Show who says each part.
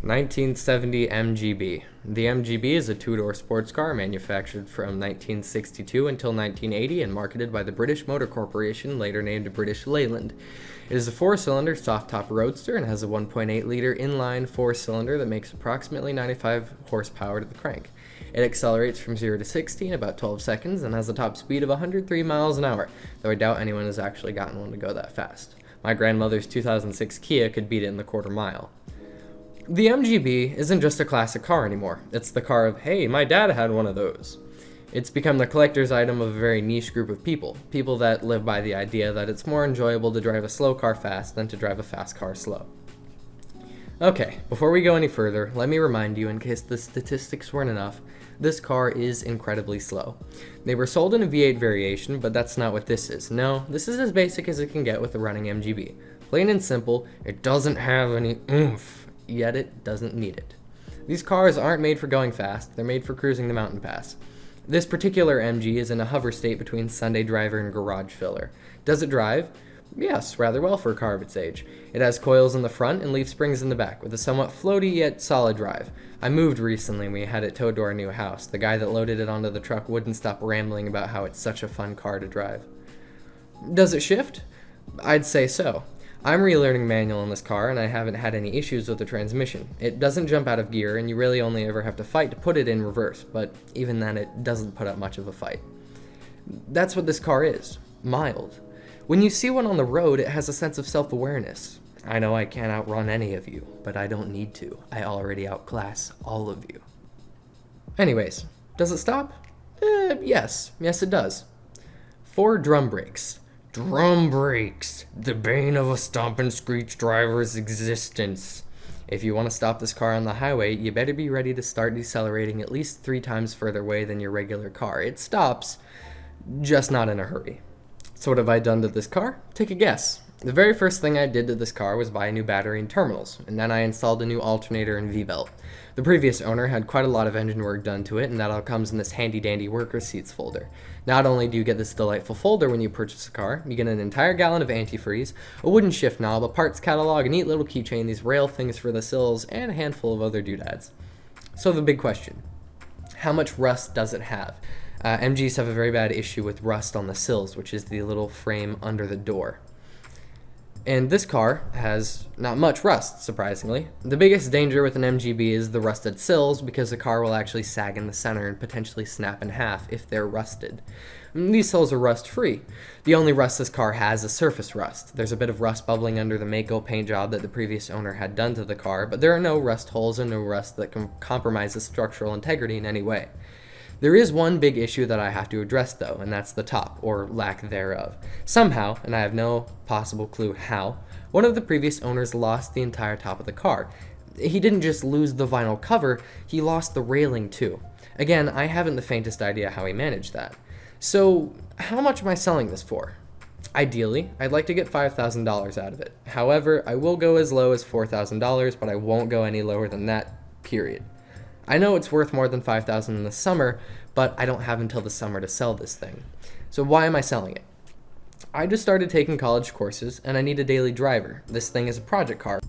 Speaker 1: 1970 MGB. The MGB is a two-door sports car manufactured from 1962 until 1980 and marketed by the British Motor Corporation, later named British Leyland. It is a four-cylinder soft-top roadster and has a 1.8-liter inline four-cylinder that makes approximately 95 horsepower to the crank. It accelerates from 0 to 60 in about 12 seconds and has a top speed of 103 miles an hour, though I doubt anyone has actually gotten one to go that fast. My grandmother's 2006 Kia could beat it in the quarter mile. The MGB isn't just a classic car anymore. It's the car of, hey, my dad had one of those. It's become the collector's item of a very niche group of people that live by the idea that it's more enjoyable to drive a slow car fast than to drive a fast car slow. Okay, before we go any further, let me remind you, in case the statistics weren't enough, this car is incredibly slow. They were sold in a V8 variation, but that's not what this is. No, this is as basic as it can get with a running MGB. Plain and simple, it doesn't have any oomph. Yet it doesn't need it. These cars aren't made for going fast, they're made for cruising the mountain pass. This particular MG is in a hover state between Sunday driver and garage filler. Does it drive? Yes, rather well for a car of its age. It has coils in the front and leaf springs in the back, with a somewhat floaty yet solid drive. I moved recently and we had it towed to our new house. The guy that loaded it onto the truck wouldn't stop rambling about how it's such a fun car to drive. Does it shift? I'd say so. I'm relearning manual in this car, and I haven't had any issues with the transmission. It doesn't jump out of gear, and you really only ever have to fight to put it in reverse, but even then it doesn't put up much of a fight. That's what this car is. Mild. When you see one on the road, it has a sense of self-awareness. I know I can't outrun any of you, but I don't need to. I already outclass all of you. Anyways, does it stop? Yes. Yes, it does. 4 drum brakes. Drum brakes, the bane of a stomp and screech driver's existence. If you want to stop this car on the highway, you better be ready to start decelerating at least 3 times further away than your regular car. It stops, just not in a hurry. So what have I done to this car? Take a guess. The very first thing I did to this car was buy a new battery and terminals, and then I installed a new alternator and V-belt. The previous owner had quite a lot of engine work done to it, and that all comes in this handy-dandy work receipts folder. Not only do you get this delightful folder when you purchase a car, you get an entire gallon of antifreeze, a wooden shift knob, a parts catalog, a neat little keychain, these rail things for the sills, and a handful of other doodads. So the big question, how much rust does it have? MGs have a very bad issue with rust on the sills, which is the little frame under the door. And this car has not much rust, surprisingly. The biggest danger with an MGB is the rusted sills, because the car will actually sag in the center and potentially snap in half if they're rusted. These sills are rust-free. The only rust this car has is surface rust. There's a bit of rust bubbling under the Mako paint job that the previous owner had done to the car, but there are no rust holes and no rust that can compromise the structural integrity in any way. There is one big issue that I have to address though, and that's the top, or lack thereof. Somehow, and I have no possible clue how, one of the previous owners lost the entire top of the car. He didn't just lose the vinyl cover, he lost the railing too. Again, I haven't the faintest idea how he managed that. So, how much am I selling this for? Ideally, I'd like to get $5,000 out of it. However, I will go as low as $4,000, but I won't go any lower than that, period. I know it's worth more than $5,000 in the summer, but I don't have until the summer to sell this thing. So why am I selling it? I just started taking college courses, and I need a daily driver. This thing is a project car.